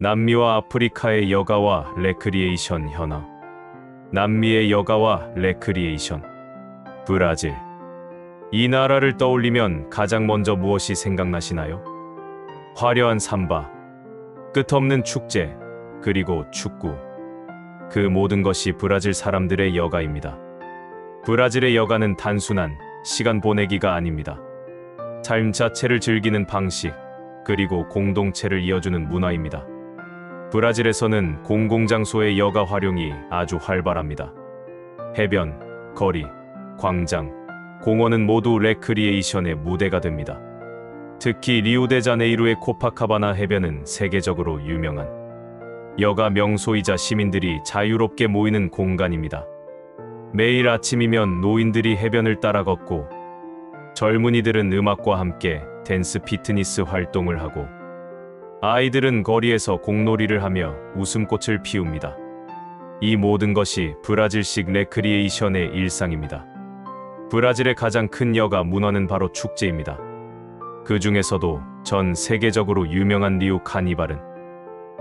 남미와 아프리카의 여가와 레크리에이션 현황. 남미의 여가와 레크리에이션. 브라질. 이 나라를 떠올리면 가장 먼저 무엇이 생각나시나요? 화려한 삼바, 끝없는 축제, 그리고 축구. 그 모든 것이 브라질 사람들의 여가입니다. 브라질의 여가는 단순한 시간 보내기가 아닙니다. 삶 자체를 즐기는 방식, 그리고 공동체를 이어주는 문화입니다. 브라질에서는 공공장소의 여가 활용이 아주 활발합니다. 해변, 거리, 광장, 공원은 모두 레크리에이션의 무대가 됩니다. 특히 리우데자네이루의 코파카바나 해변은 세계적으로 유명한 여가 명소이자 시민들이 자유롭게 모이는 공간입니다. 매일 아침이면 노인들이 해변을 따라 걷고 젊은이들은 음악과 함께 댄스 피트니스 활동을 하고 아이들은 거리에서 공놀이를 하며 웃음꽃을 피웁니다. 이 모든 것이 브라질식 레크리에이션의 일상입니다. 브라질의 가장 큰 여가 문화는 바로 축제입니다. 그 중에서도 전 세계적으로 유명한 리우 카니발은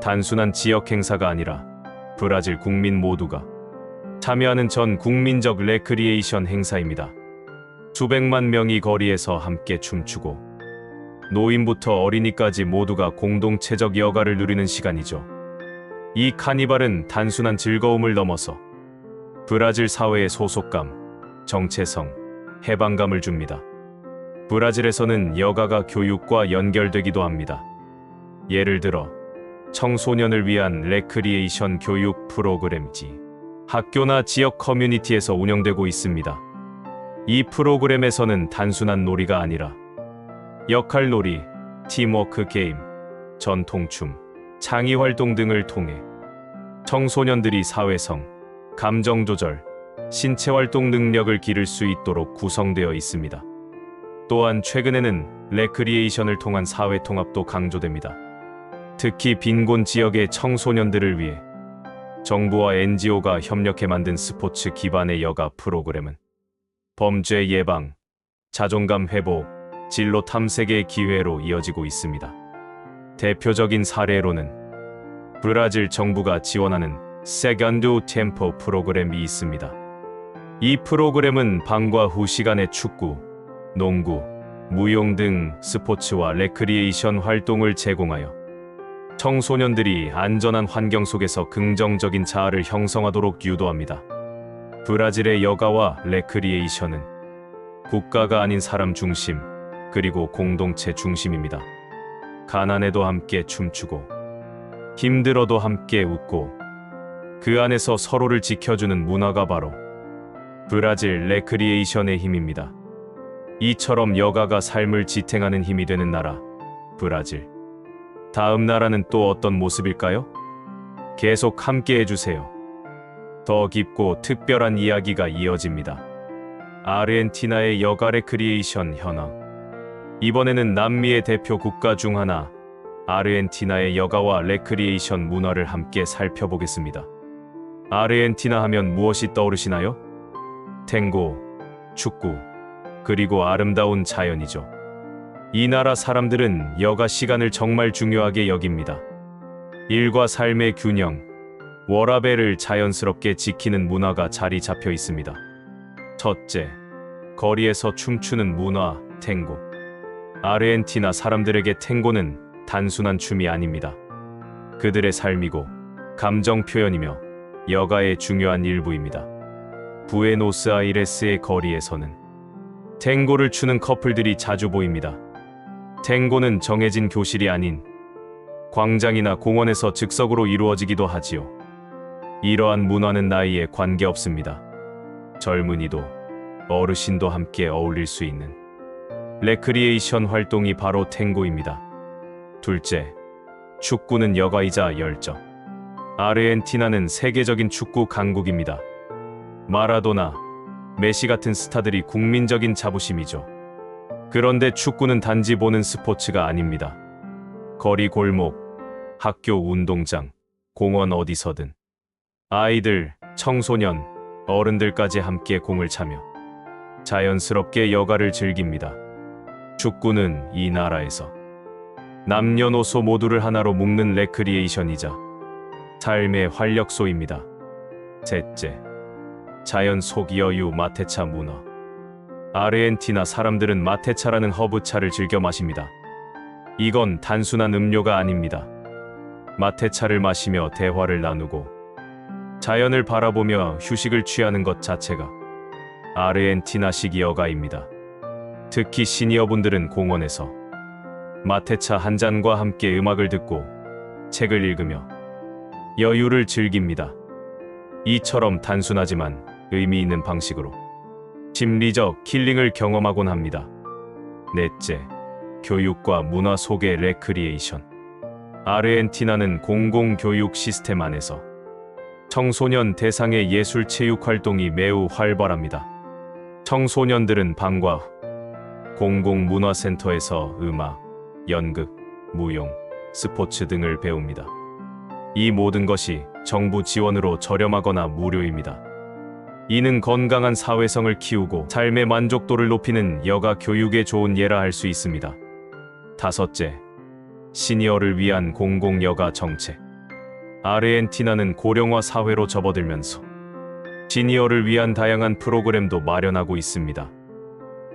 단순한 지역 행사가 아니라 브라질 국민 모두가 참여하는 전 국민적 레크리에이션 행사입니다. 수백만 명이 거리에서 함께 춤추고 노인부터 어린이까지 모두가 공동체적 여가를 누리는 시간이죠. 이 카니발은 단순한 즐거움을 넘어서 브라질 사회의 소속감, 정체성, 해방감을 줍니다. 브라질에서는 여가가 교육과 연결되기도 합니다. 예를 들어 청소년을 위한 레크리에이션 교육 프로그램이지 학교나 지역 커뮤니티에서 운영되고 있습니다. 이 프로그램에서는 단순한 놀이가 아니라 역할놀이, 팀워크 게임, 전통춤, 창의활동 등을 통해 청소년들이 사회성, 감정조절, 신체활동 능력을 기를 수 있도록 구성되어 있습니다. 또한 최근에는 레크리에이션을 통한 사회통합도 강조됩니다. 특히 빈곤 지역의 청소년들을 위해 정부와 NGO가 협력해 만든 스포츠 기반의 여가 프로그램은 범죄 예방, 자존감 회복, 진로 탐색의 기회로 이어지고 있습니다. 대표적인 사례로는 브라질 정부가 지원하는 세간두 템포 프로그램이 있습니다. 이 프로그램은 방과 후 시간에 축구, 농구, 무용 등 스포츠와 레크리에이션 활동을 제공하여 청소년들이 안전한 환경 속에서 긍정적인 자아를 형성하도록 유도합니다. 브라질의 여가와 레크리에이션은 국가가 아닌 사람 중심, 그리고 공동체 중심입니다. 가난해도 함께 춤추고 힘들어도 함께 웃고 그 안에서 서로를 지켜주는 문화가 바로 브라질 레크리에이션의 힘입니다. 이처럼 여가가 삶을 지탱하는 힘이 되는 나라, 브라질. 다음 나라는 또 어떤 모습일까요? 계속 함께 해주세요. 더 깊고 특별한 이야기가 이어집니다. 아르헨티나의 여가 레크리에이션 현황. 이번에는 남미의 대표 국가 중 하나, 아르헨티나의 여가와 레크리에이션 문화를 함께 살펴보겠습니다. 아르헨티나 하면 무엇이 떠오르시나요? 탱고, 축구, 그리고 아름다운 자연이죠. 이 나라 사람들은 여가 시간을 정말 중요하게 여깁니다. 일과 삶의 균형, 워라밸을 자연스럽게 지키는 문화가 자리 잡혀 있습니다. 첫째, 거리에서 춤추는 문화, 탱고. 아르헨티나 사람들에게 탱고는 단순한 춤이 아닙니다. 그들의 삶이고 감정 표현이며 여가의 중요한 일부입니다. 부에노스아이레스의 거리에서는 탱고를 추는 커플들이 자주 보입니다. 탱고는 정해진 교실이 아닌 광장이나 공원에서 즉석으로 이루어지기도 하지요. 이러한 문화는 나이에 관계없습니다. 젊은이도 어르신도 함께 어울릴 수 있는 레크리에이션 활동이 바로 탱고입니다. 둘째, 축구는 여가이자 열정. 아르헨티나는 세계적인 축구 강국입니다. 마라도나, 메시 같은 스타들이 국민적인 자부심이죠. 그런데 축구는 단지 보는 스포츠가 아닙니다. 거리 골목, 학교 운동장, 공원 어디서든 아이들, 청소년, 어른들까지 함께 공을 차며 자연스럽게 여가를 즐깁니다. 축구는 이 나라에서 남녀노소 모두를 하나로 묶는 레크리에이션이자 삶의 활력소입니다. 셋째, 자연 속 여유 마테차 문화. 아르헨티나 사람들은 마테차라는 허브차를 즐겨 마십니다. 이건 단순한 음료가 아닙니다. 마테차를 마시며 대화를 나누고 자연을 바라보며 휴식을 취하는 것 자체가 아르헨티나식 여가입니다. 특히 시니어분들은 공원에서 마테차 한 잔과 함께 음악을 듣고 책을 읽으며 여유를 즐깁니다. 이처럼 단순하지만 의미 있는 방식으로 심리적 힐링을 경험하곤 합니다. 넷째, 교육과 문화 속의 레크리에이션. 아르헨티나는 공공교육 시스템 안에서 청소년 대상의 예술 체육 활동이 매우 활발합니다. 청소년들은 방과 후 공공문화센터에서 음악, 연극, 무용, 스포츠 등을 배웁니다. 이 모든 것이 정부 지원으로 저렴하거나 무료입니다. 이는 건강한 사회성을 키우고 삶의 만족도를 높이는 여가 교육의 좋은 예라 할 수 있습니다. 다섯째, 시니어를 위한 공공여가 정책. 아르헨티나는 고령화 사회로 접어들면서 시니어를 위한 다양한 프로그램도 마련하고 있습니다.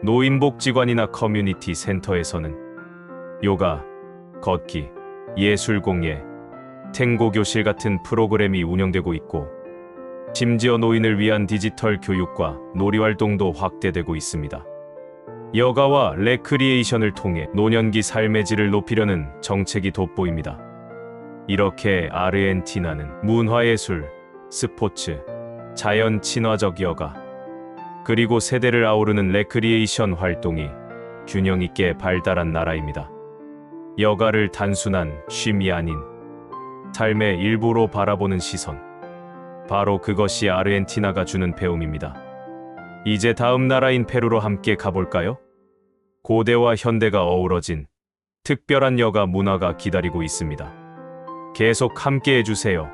노인복지관이나 커뮤니티 센터에서는 요가, 걷기, 예술공예, 탱고 교실 같은 프로그램이 운영되고 있고, 심지어 노인을 위한 디지털 교육과 놀이활동도 확대되고 있습니다. 여가와 레크리에이션을 통해 노년기 삶의 질을 높이려는 정책이 돋보입니다. 이렇게 아르헨티나는 문화예술, 스포츠, 자연 친화적 여가, 그리고 세대를 아우르는 레크리에이션 활동이 균형 있게 발달한 나라입니다. 여가를 단순한 쉼이 아닌 삶의 일부로 바라보는 시선, 바로 그것이 아르헨티나가 주는 배움입니다. 이제 다음 나라인 페루로 함께 가볼까요? 고대와 현대가 어우러진 특별한 여가 문화가 기다리고 있습니다. 계속 함께 해주세요.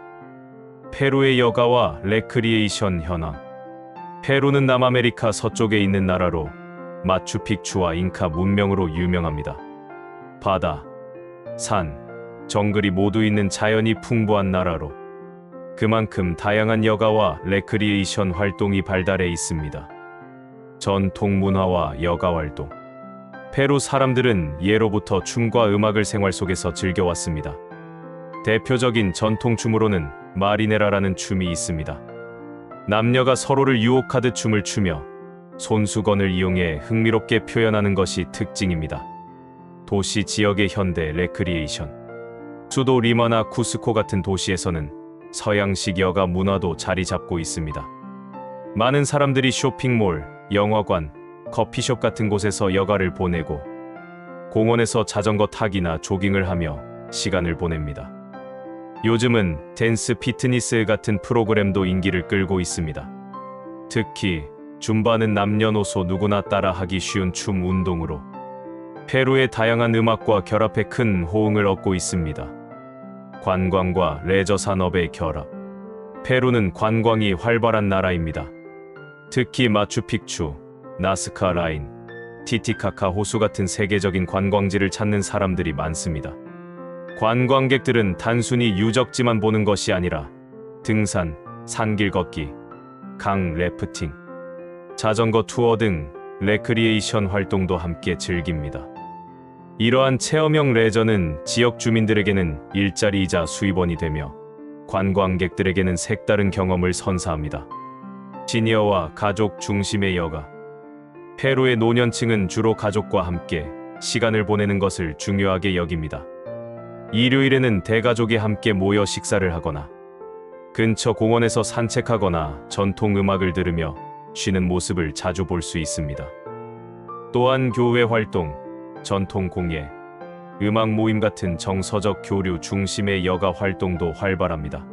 페루의 여가와 레크리에이션 현황. 페루는 남아메리카 서쪽에 있는 나라로 마추픽추와 잉카 문명으로 유명합니다. 바다, 산, 정글이 모두 있는 자연이 풍부한 나라로 그만큼 다양한 여가와 레크리에이션 활동이 발달해 있습니다. 전통 문화와 여가 활동. 페루 사람들은 예로부터 춤과 음악을 생활 속에서 즐겨왔습니다. 대표적인 전통 춤으로는 마리네라라는 춤이 있습니다. 남녀가 서로를 유혹하듯 춤을 추며 손수건을 이용해 흥미롭게 표현하는 것이 특징입니다. 도시 지역의 현대 레크리에이션. 수도 리마나 쿠스코 같은 도시에서는 서양식 여가 문화도 자리 잡고 있습니다. 많은 사람들이 쇼핑몰, 영화관, 커피숍 같은 곳에서 여가를 보내고 공원에서 자전거 타기나 조깅을 하며 시간을 보냅니다. 요즘은 댄스 피트니스 같은 프로그램도 인기를 끌고 있습니다. 특히 줌바는 남녀노소 누구나 따라하기 쉬운 춤 운동으로 페루의 다양한 음악과 결합해 큰 호응을 얻고 있습니다. 관광과 레저 산업의 결합. 페루는 관광이 활발한 나라입니다. 특히 마추픽추, 나스카 라인, 티티카카 호수 같은 세계적인 관광지를 찾는 사람들이 많습니다. 관광객들은 단순히 유적지만 보는 것이 아니라 등산, 산길 걷기, 강 래프팅, 자전거 투어 등 레크리에이션 활동도 함께 즐깁니다. 이러한 체험형 레저는 지역 주민들에게는 일자리이자 수입원이 되며 관광객들에게는 색다른 경험을 선사합니다. 시니어와 가족 중심의 여가. 페루의 노년층은 주로 가족과 함께 시간을 보내는 것을 중요하게 여깁니다. 일요일에는 대가족이 함께 모여 식사를 하거나 근처 공원에서 산책하거나 전통 음악을 들으며 쉬는 모습을 자주 볼 수 있습니다. 또한 교회 활동, 전통 공예, 음악 모임 같은 정서적 교류 중심의 여가 활동도 활발합니다.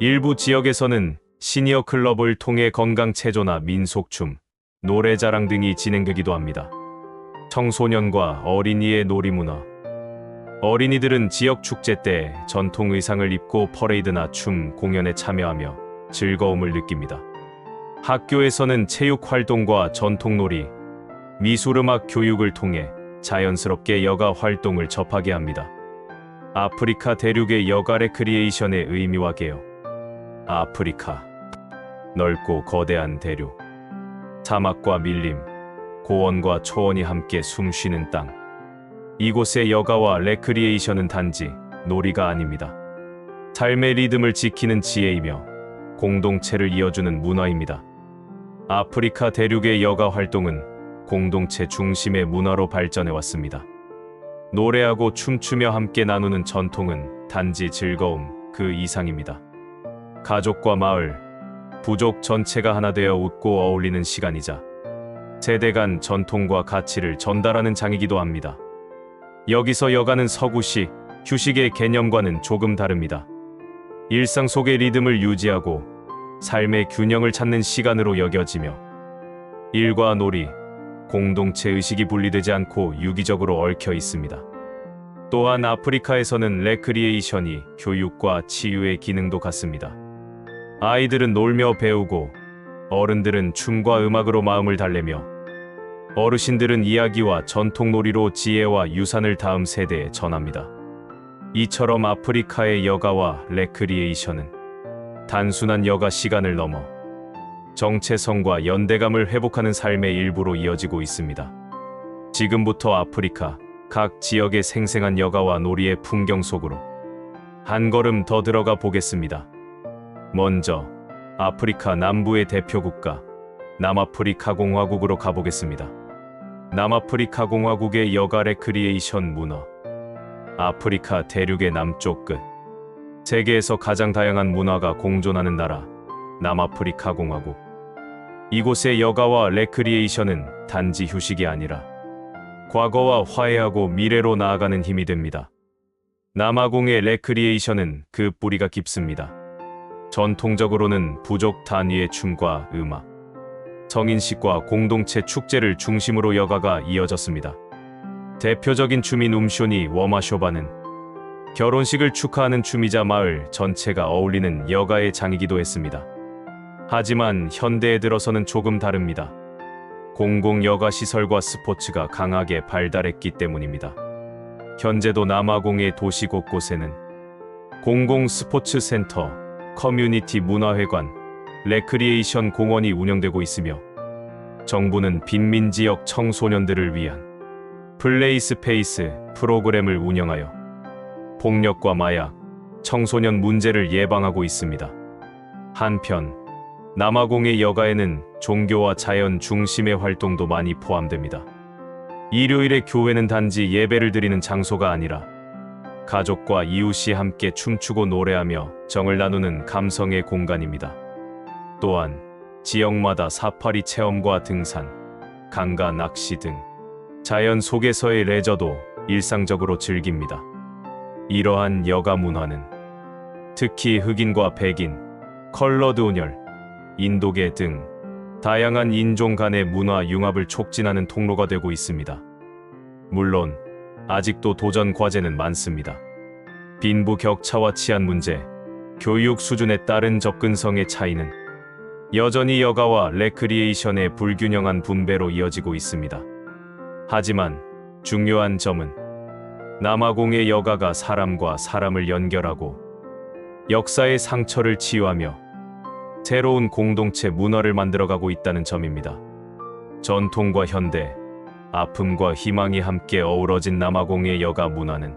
일부 지역에서는 시니어 클럽을 통해 건강 체조나 민속춤, 노래자랑 등이 진행되기도 합니다. 청소년과 어린이의 놀이문화. 어린이들은 지역 축제 때 전통 의상을 입고 퍼레이드나 춤 공연에 참여하며 즐거움을 느낍니다. 학교에서는 체육 활동과 전통놀이, 미술음악 교육을 통해 자연스럽게 여가 활동을 접하게 합니다. 아프리카 대륙의 여가 레크리에이션의 의미와 개요. 아프리카, 넓고 거대한 대륙, 사막과 밀림, 고원과 초원이 함께 숨쉬는 땅. 이곳의 여가와 레크리에이션은 단지 놀이가 아닙니다. 삶의 리듬을 지키는 지혜이며 공동체를 이어주는 문화입니다. 아프리카 대륙의 여가 활동은 공동체 중심의 문화로 발전해 왔습니다. 노래하고 춤추며 함께 나누는 전통은 단지 즐거움 그 이상입니다. 가족과 마을, 부족 전체가 하나 되어 웃고 어울리는 시간이자 세대 간 전통과 가치를 전달하는 장이기도 합니다. 여기서 여가는 서구식 휴식의 개념과는 조금 다릅니다. 일상 속의 리듬을 유지하고 삶의 균형을 찾는 시간으로 여겨지며 일과 놀이, 공동체 의식이 분리되지 않고 유기적으로 얽혀 있습니다. 또한 아프리카에서는 레크리에이션이 교육과 치유의 기능도 갖습니다. 아이들은 놀며 배우고 어른들은 춤과 음악으로 마음을 달래며 어르신들은 이야기와 전통놀이로 지혜와 유산을 다음 세대에 전합니다. 이처럼 아프리카의 여가와 레크리에이션은 단순한 여가 시간을 넘어 정체성과 연대감을 회복하는 삶의 일부로 이어지고 있습니다. 지금부터 아프리카 각 지역의 생생한 여가와 놀이의 풍경 속으로 한 걸음 더 들어가 보겠습니다. 먼저 아프리카 남부의 대표 국가 남아프리카 공화국으로 가보겠습니다. 남아프리카 공화국의 여가 레크리에이션 문화. 아프리카 대륙의 남쪽 끝, 세계에서 가장 다양한 문화가 공존하는 나라 남아프리카 공화국. 이곳의 여가와 레크리에이션은 단지 휴식이 아니라 과거와 화해하고 미래로 나아가는 힘이 됩니다. 남아공의 레크리에이션은 그 뿌리가 깊습니다. 전통적으로는 부족 단위의 춤과 음악, 성인식과 공동체 축제를 중심으로 여가가 이어졌습니다. 대표적인 춤인 움쇼니 워마쇼바는 결혼식을 축하하는 춤이자 마을 전체가 어울리는 여가의 장이기도 했습니다. 하지만 현대에 들어서는 조금 다릅니다. 공공 여가 시설과 스포츠가 강하게 발달했기 때문입니다. 현재도 남아공의 도시 곳곳에는 공공 스포츠 센터, 커뮤니티 문화회관, 레크리에이션 공원이 운영되고 있으며 정부는 빈민 지역 청소년들을 위한 플레이 스페이스 프로그램을 운영하여 폭력과 마약, 청소년 문제를 예방하고 있습니다. 한편 남아공의 여가에는 종교와 자연 중심의 활동도 많이 포함됩니다. 일요일의 교회는 단지 예배를 드리는 장소가 아니라 가족과 이웃이 함께 춤추고 노래하며 정을 나누는 감성의 공간입니다. 또한 지역마다 사파리 체험과 등산, 강가 낚시 등 자연 속에서의 레저도 일상적으로 즐깁니다. 이러한 여가 문화는 특히 흑인과 백인, 컬러드 온열, 인도계 등 다양한 인종 간의 문화 융합을 촉진하는 통로가 되고 있습니다. 물론 아직도 도전 과제는 많습니다. 빈부 격차와 치안 문제, 교육 수준에 따른 접근성의 차이는 여전히 여가와 레크리에이션의 불균형한 분배로 이어지고 있습니다. 하지만 중요한 점은 남아공의 여가가 사람과 사람을 연결하고 역사의 상처를 치유하며 새로운 공동체 문화를 만들어가고 있다는 점입니다. 전통과 현대, 아픔과 희망이 함께 어우러진 남아공의 여가 문화는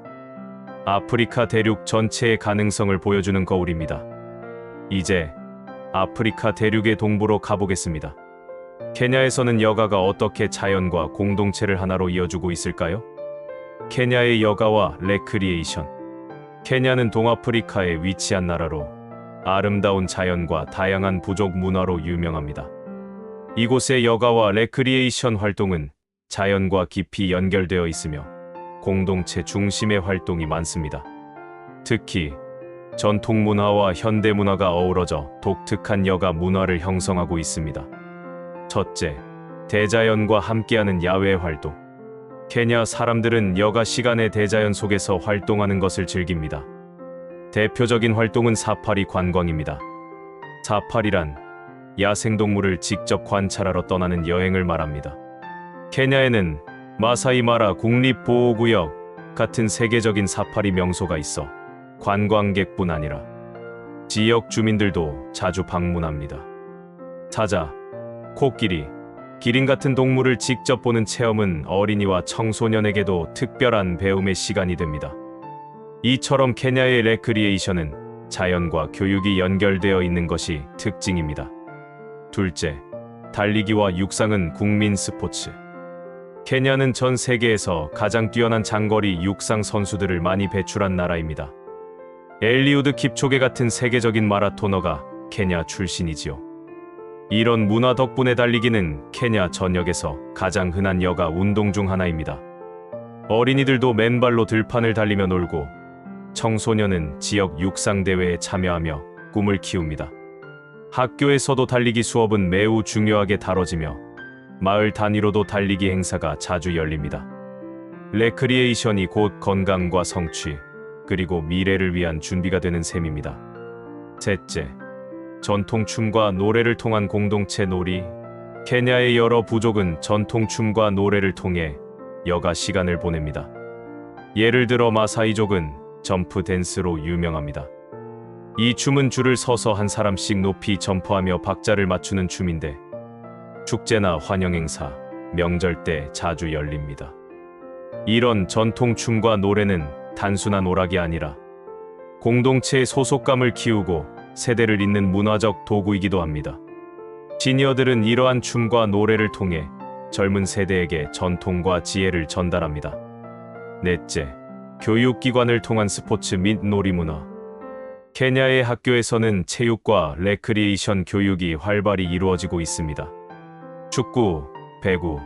아프리카 대륙 전체의 가능성을 보여주는 거울입니다. 이제 아프리카 대륙의 동부로 가보겠습니다. 케냐에서는 여가가 어떻게 자연과 공동체를 하나로 이어주고 있을까요? 케냐의 여가와 레크리에이션. 케냐는 동아프리카에 위치한 나라로 아름다운 자연과 다양한 부족 문화로 유명합니다. 이곳의 여가와 레크리에이션 활동은 자연과 깊이 연결되어 있으며 공동체 중심의 활동이 많습니다. 특히 전통 문화와 현대 문화가 어우러져 독특한 여가 문화를 형성하고 있습니다. 첫째, 대자연과 함께하는 야외 활동. 케냐 사람들은 여가 시간에 대자연 속에서 활동하는 것을 즐깁니다. 대표적인 활동은 사파리 관광입니다. 사파리란 야생동물을 직접 관찰하러 떠나는 여행을 말합니다. 케냐에는 마사이 마라 국립보호구역 같은 세계적인 사파리 명소가 있어 관광객뿐 아니라 지역 주민들도 자주 방문합니다. 사자, 코끼리, 기린 같은 동물을 직접 보는 체험은 어린이와 청소년에게도 특별한 배움의 시간이 됩니다. 이처럼 케냐의 레크리에이션은 자연과 교육이 연결되어 있는 것이 특징입니다. 둘째, 달리기와 육상은 국민 스포츠. 케냐는 전 세계에서 가장 뛰어난 장거리 육상 선수들을 많이 배출한 나라입니다. 엘리우드 킵초게 같은 세계적인 마라토너가 케냐 출신이지요. 이런 문화 덕분에 달리기는 케냐 전역에서 가장 흔한 여가 운동 중 하나입니다. 어린이들도 맨발로 들판을 달리며 놀고 청소년은 지역 육상 대회에 참여하며 꿈을 키웁니다. 학교에서도 달리기 수업은 매우 중요하게 다뤄지며 마을 단위로도 달리기 행사가 자주 열립니다. 레크리에이션이 곧 건강과 성취, 그리고 미래를 위한 준비가 되는 셈입니다. 셋째, 전통 춤과 노래를 통한 공동체 놀이. 케냐의 여러 부족은 전통 춤과 노래를 통해 여가 시간을 보냅니다. 예를 들어 마사이족은 점프 댄스로 유명합니다. 이 춤은 줄을 서서 한 사람씩 높이 점프하며 박자를 맞추는 춤인데 축제나 환영행사, 명절 때 자주 열립니다. 이런 전통 춤과 노래는 단순한 오락이 아니라 공동체의 소속감을 키우고 세대를 잇는 문화적 도구이기도 합니다. 시니어들은 이러한 춤과 노래를 통해 젊은 세대에게 전통과 지혜를 전달합니다. 넷째, 교육기관을 통한 스포츠 및 놀이문화. 케냐의 학교에서는 체육과 레크리에이션 교육이 활발히 이루어지고 있습니다. 축구, 배구,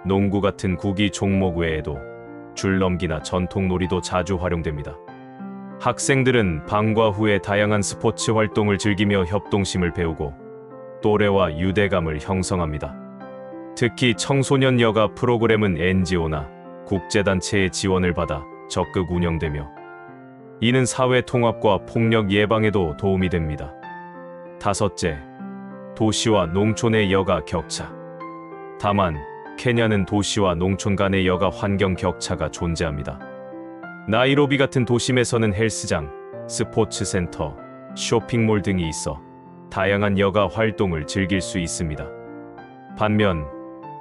농구 같은 구기 종목 외에도 줄넘기나 전통놀이도 자주 활용됩니다. 학생들은 방과 후에 다양한 스포츠 활동을 즐기며 협동심을 배우고 또래와 유대감을 형성합니다. 특히 청소년 여가 프로그램은 NGO나 국제단체의 지원을 받아 적극 운영되며 이는 사회 통합과 폭력 예방에도 도움이 됩니다. 다섯째, 도시와 농촌의 여가 격차. 다만, 케냐는 도시와 농촌 간의 여가 환경 격차가 존재합니다. 나이로비 같은 도심에서는 헬스장, 스포츠 센터, 쇼핑몰 등이 있어 다양한 여가 활동을 즐길 수 있습니다. 반면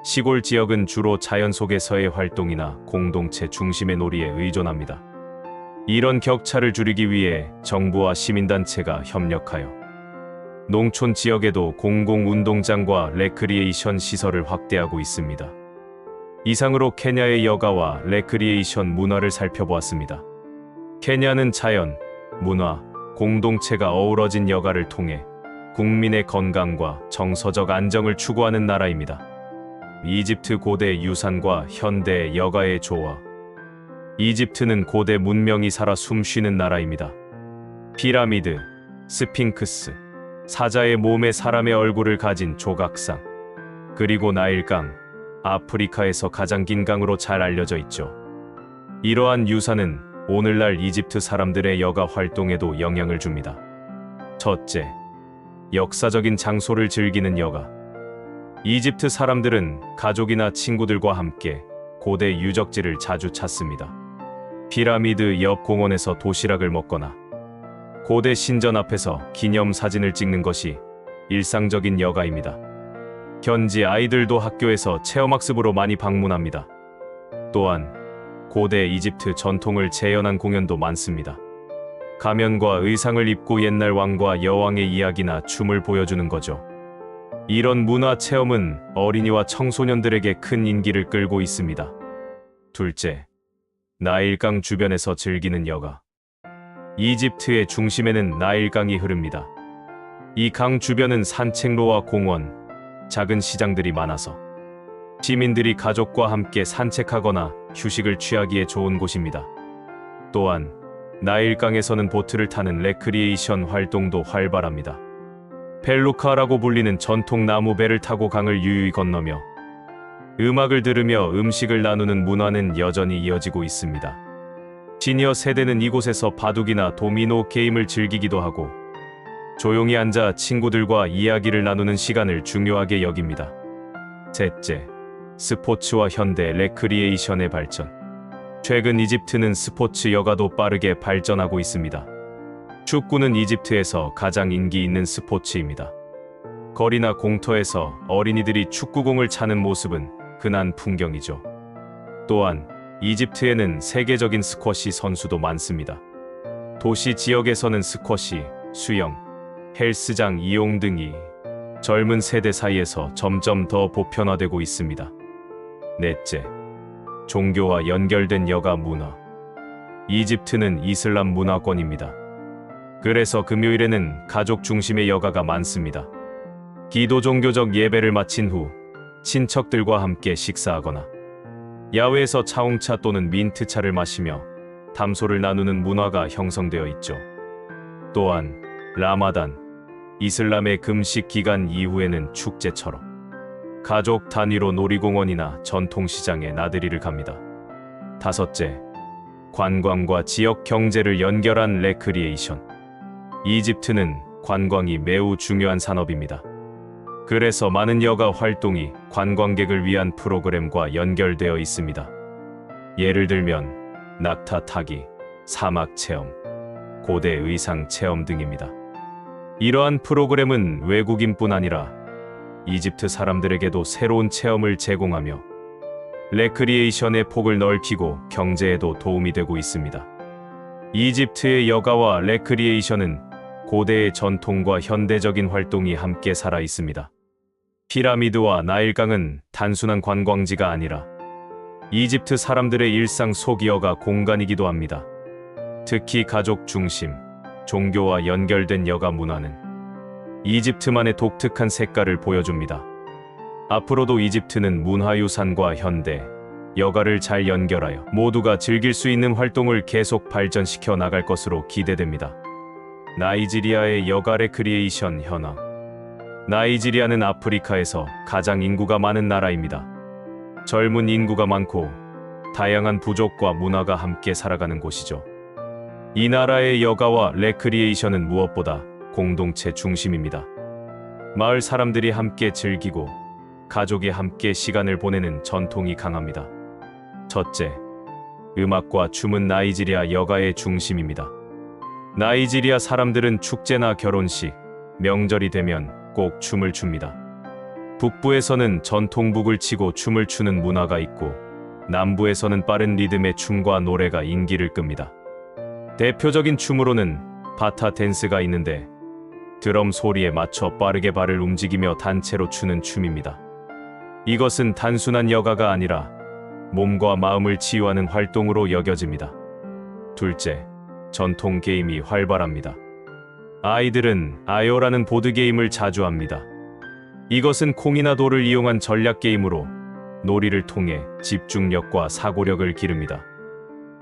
시골 지역은 주로 자연 속에서의 활동이나 공동체 중심의 놀이에 의존합니다. 이런 격차를 줄이기 위해 정부와 시민단체가 협력하여 농촌 지역에도 공공운동장과 레크리에이션 시설을 확대하고 있습니다. 이상으로 케냐의 여가와 레크리에이션 문화를 살펴보았습니다. 케냐는 자연, 문화, 공동체가 어우러진 여가를 통해 국민의 건강과 정서적 안정을 추구하는 나라입니다. 이집트 고대 유산과 현대 여가의 조화. 이집트는 고대 문명이 살아 숨쉬는 나라입니다. 피라미드, 스핑크스, 사자의 몸에 사람의 얼굴을 가진 조각상, 그리고 나일강, 아프리카에서 가장 긴 강으로 잘 알려져 있죠. 이러한 유산은 오늘날 이집트 사람들의 여가 활동에도 영향을 줍니다. 첫째, 역사적인 장소를 즐기는 여가. 이집트 사람들은 가족이나 친구들과 함께 고대 유적지를 자주 찾습니다. 피라미드 옆 공원에서 도시락을 먹거나 고대 신전 앞에서 기념 사진을 찍는 것이 일상적인 여가입니다. 현지 아이들도 학교에서 체험학습으로 많이 방문합니다. 또한 고대 이집트 전통을 재현한 공연도 많습니다. 가면과 의상을 입고 옛날 왕과 여왕의 이야기나 춤을 보여주는 거죠. 이런 문화 체험은 어린이와 청소년들에게 큰 인기를 끌고 있습니다. 둘째, 나일강 주변에서 즐기는 여가. 이집트의 중심에는 나일강이 흐릅니다. 이 강 주변은 산책로와 공원, 작은 시장들이 많아서 시민들이 가족과 함께 산책하거나 휴식을 취하기에 좋은 곳입니다. 또한 나일강에서는 보트를 타는 레크리에이션 활동도 활발합니다. 펠루카라고 불리는 전통 나무 배를 타고 강을 유유히 건너며 음악을 들으며 음식을 나누는 문화는 여전히 이어지고 있습니다. 시니어 세대는 이곳에서 바둑이나 도미노 게임을 즐기기도 하고 조용히 앉아 친구들과 이야기를 나누는 시간을 중요하게 여깁니다. 셋째, 스포츠와 현대 레크리에이션의 발전. 최근 이집트는 스포츠 여가도 빠르게 발전하고 있습니다. 축구는 이집트에서 가장 인기 있는 스포츠입니다. 거리나 공터에서 어린이들이 축구공을 차는 모습은 흔한 풍경이죠. 또한 이집트에는 세계적인 스쿼시 선수도 많습니다. 도시 지역에서는 스쿼시, 수영, 헬스장 이용 등이 젊은 세대 사이에서 점점 더 보편화되고 있습니다. 넷째, 종교와 연결된 여가 문화. 이집트는 이슬람 문화권입니다. 그래서 금요일에는 가족 중심의 여가가 많습니다. 기도 종교적 예배를 마친 후 친척들과 함께 식사하거나 야외에서 차홍차 또는 민트차를 마시며 담소를 나누는 문화가 형성되어 있죠. 또한 라마단, 이슬람의 금식 기간 이후에는 축제처럼 가족 단위로 놀이공원이나 전통시장에 나들이를 갑니다. 다섯째, 관광과 지역 경제를 연결한 레크리에이션. 이집트는 관광이 매우 중요한 산업입니다. 그래서 많은 여가 활동이 관광객을 위한 프로그램과 연결되어 있습니다. 예를 들면 낙타 타기, 사막 체험, 고대 의상 체험 등입니다. 이러한 프로그램은 외국인뿐 아니라 이집트 사람들에게도 새로운 체험을 제공하며 레크리에이션의 폭을 넓히고 경제에도 도움이 되고 있습니다. 이집트의 여가와 레크리에이션은 고대의 전통과 현대적인 활동이 함께 살아 있습니다. 피라미드와 나일강은 단순한 관광지가 아니라 이집트 사람들의 일상 속 여가 공간이기도 합니다. 특히 가족 중심, 종교와 연결된 여가 문화는 이집트만의 독특한 색깔을 보여줍니다. 앞으로도 이집트는 문화유산과 현대, 여가를 잘 연결하여 모두가 즐길 수 있는 활동을 계속 발전시켜 나갈 것으로 기대됩니다. 나이지리아의 여가 레크리에이션 현황. 나이지리아는 아프리카에서 가장 인구가 많은 나라입니다. 젊은 인구가 많고 다양한 부족과 문화가 함께 살아가는 곳이죠. 이 나라의 여가와 레크리에이션은 무엇보다 공동체 중심입니다. 마을 사람들이 함께 즐기고 가족이 함께 시간을 보내는 전통이 강합니다. 첫째, 음악과 춤은 나이지리아 여가의 중심입니다. 나이지리아 사람들은 축제나 결혼식, 명절이 되면 꼭 춤을 춥니다. 북부에서는 전통북을 치고 춤을 추는 문화가 있고 남부에서는 빠른 리듬의 춤과 노래가 인기를 끕니다. 대표적인 춤으로는 바타 댄스가 있는데 드럼 소리에 맞춰 빠르게 발을 움직이며 단체로 추는 춤입니다. 이것은 단순한 여가가 아니라 몸과 마음을 치유하는 활동으로 여겨집니다. 둘째, 전통 게임이 활발합니다. 아이들은 아요라는 보드게임을 자주 합니다. 이것은 콩이나 돌을 이용한 전략 게임으로 놀이를 통해 집중력과 사고력을 기릅니다.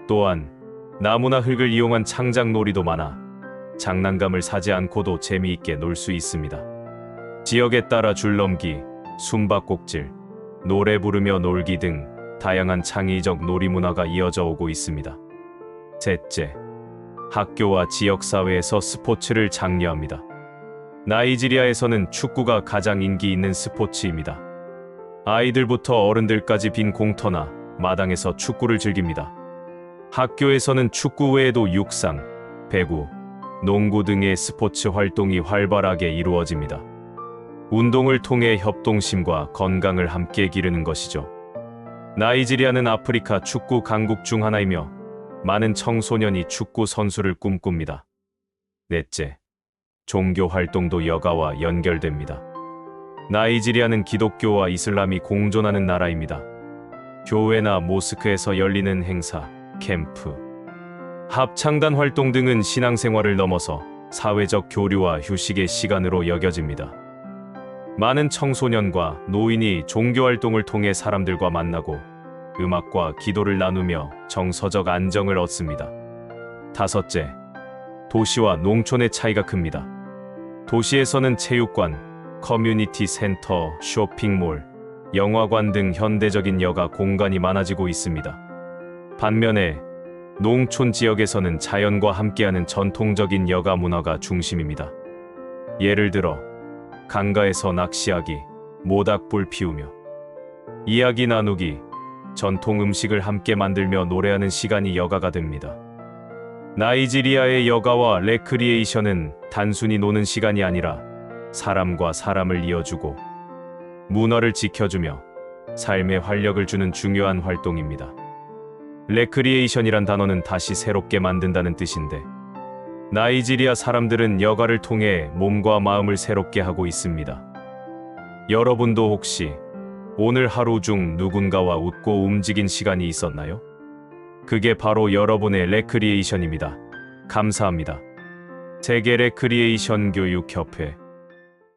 또한 나무나 흙을 이용한 창작 놀이도 많아 장난감을 사지 않고도 재미있게 놀 수 있습니다. 지역에 따라 줄넘기, 숨바꼭질, 노래 부르며 놀기 등 다양한 창의적 놀이 문화가 이어져 오고 있습니다. 셋째, 학교와 지역사회에서 스포츠를 장려합니다. 나이지리아에서는 축구가 가장 인기 있는 스포츠입니다. 아이들부터 어른들까지 빈 공터나 마당에서 축구를 즐깁니다. 학교에서는 축구 외에도 육상, 배구, 농구 등의 스포츠 활동이 활발하게 이루어집니다. 운동을 통해 협동심과 건강을 함께 기르는 것이죠. 나이지리아는 아프리카 축구 강국 중 하나이며 많은 청소년이 축구 선수를 꿈꿉니다. 넷째, 종교 활동도 여가와 연결됩니다. 나이지리아는 기독교와 이슬람이 공존하는 나라입니다. 교회나 모스크에서 열리는 행사, 캠프, 합창단 활동 등은 신앙생활을 넘어서 사회적 교류와 휴식의 시간으로 여겨집니다. 많은 청소년과 노인이 종교 활동을 통해 사람들과 만나고 음악과 기도를 나누며 정서적 안정을 얻습니다. 다섯째, 도시와 농촌의 차이가 큽니다. 도시에서는 체육관, 커뮤니티 센터, 쇼핑몰, 영화관 등 현대적인 여가 공간이 많아지고 있습니다. 반면에 농촌 지역에서는 자연과 함께하는 전통적인 여가 문화가 중심입니다. 예를 들어 강가에서 낚시하기, 모닥불 피우며 이야기 나누기, 전통 음식을 함께 만들며 노래하는 시간이 여가가 됩니다. 나이지리아의 여가와 레크리에이션은 단순히 노는 시간이 아니라 사람과 사람을 이어주고 문화를 지켜주며 삶에 활력을 주는 중요한 활동입니다. 레크리에이션이란 단어는 다시 새롭게 만든다는 뜻인데, 나이지리아 사람들은 여가를 통해 몸과 마음을 새롭게 하고 있습니다. 여러분도 혹시 오늘 하루 중 누군가와 웃고 움직인 시간이 있었나요? 그게 바로 여러분의 레크리에이션입니다. 감사합니다. 세계 레크리에이션 교육협회